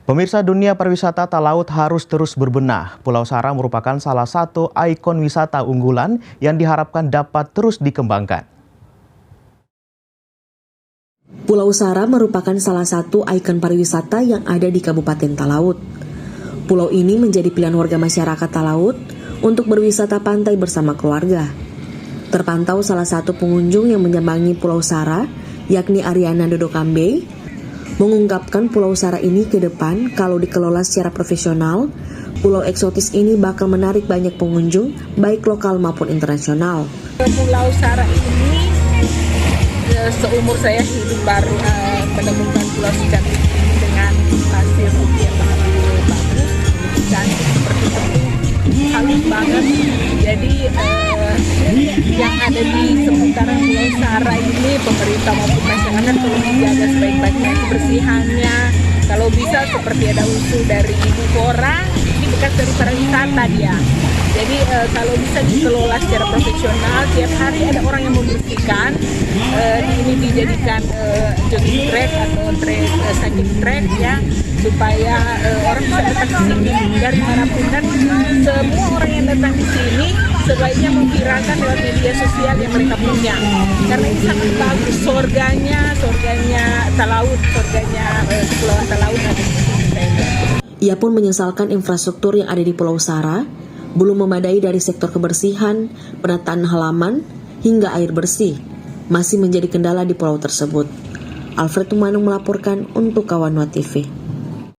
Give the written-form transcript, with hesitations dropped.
Pemirsa, dunia pariwisata Talaut harus terus berbenah. Pulau Sara merupakan salah satu ikon wisata unggulan yang diharapkan dapat terus dikembangkan. Pulau Sara merupakan salah satu ikon pariwisata yang ada di Kabupaten Talaut. Pulau ini menjadi pilihan warga masyarakat Talaut untuk berwisata pantai bersama keluarga. Terpantau salah satu pengunjung yang menyambangi Pulau Sara, yakni Ariana Dodokambe, mengungkapkan Pulau Sara ini ke depan kalau dikelola secara profesional, pulau eksotis ini bakal menarik banyak pengunjung, baik lokal maupun internasional. Pulau Sara ini seumur saya hidup baru menemukan pulau secantik ini dengan pasir yang begitu bagus, cantik seperti itu, halus banget. Jadi yang ada di seputaran Pulau Sara ini pemerintah maupun masyarakat perlu dijaga sebaik-baiknya kebersihannya. Kalau bisa seperti ada usul dari Ibu Kora, ini bekas dari pariwisata dia. Jadi kalau bisa dikelola secara profesional, tiap hari ada orang yang membersihkan. Ini dijadikan jogging track atau cycling track ya, supaya orang bisa datang ke sini dari manapun, dan semua orang yang datang di sini sebaiknya memviralkan lewat media sosial yang mereka punya, karena ini sangat bagus. Surganya Talaut, surganya Pulau Talaut ada di sini. Ia pun menyesalkan infrastruktur yang ada di Pulau Sara belum memadai dari sektor kebersihan, penataan halaman, hingga air bersih, masih menjadi kendala di pulau tersebut. Alfred Tumanung melaporkan untuk Kawanwa TV.